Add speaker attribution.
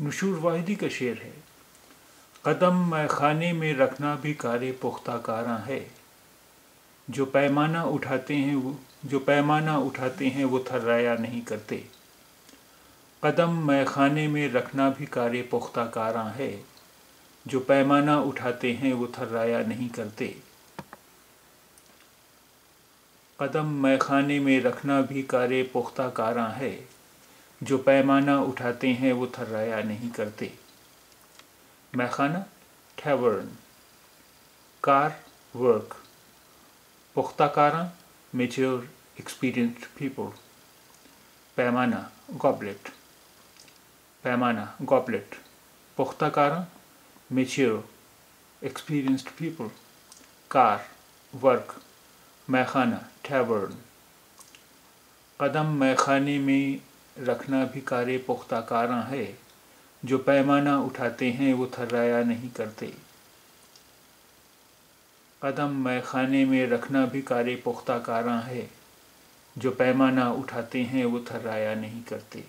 Speaker 1: نشور واحدی کا شعر ہے، قدم میں خانے میں رکھنا بھی کار پختہ کاراں ہے، جو پیمانہ اٹھاتے ہیں وہ تھرایا نہیں کرتے۔ قدم میں خانے میں رکھنا بھی کار پختہ کاراں ہے، جو پیمانہ اٹھاتے ہیں وہ تھرایا نہیں کرتے۔ قدم میں خانے میں رکھنا بھی کار پختہ کاراں ہے، جو پیمانہ اٹھاتے ہیں وہ تھرایا نہیں کرتے۔ میخانہ ٹھیورن، کار ورک، پختہ کاراں میچور ایکسپیرینسڈ پیپل، پیمانہ گوبلٹ، پختہ کاراں میچور ایکسپیرینسڈ پیپل، کار ورک، میخانہ ٹھیورن۔ قدم میں خانے میں رکھنا بھی کار پختہ کاراں ہے، جو پیمانہ اٹھاتے ہیں وہ تھرایا نہیں کرتے۔ قدم میں خانے میں رکھنا بھی کار پختہ کاراں ہے، جو پیمانہ اٹھاتے ہیں وہ تھرایا نہیں کرتے۔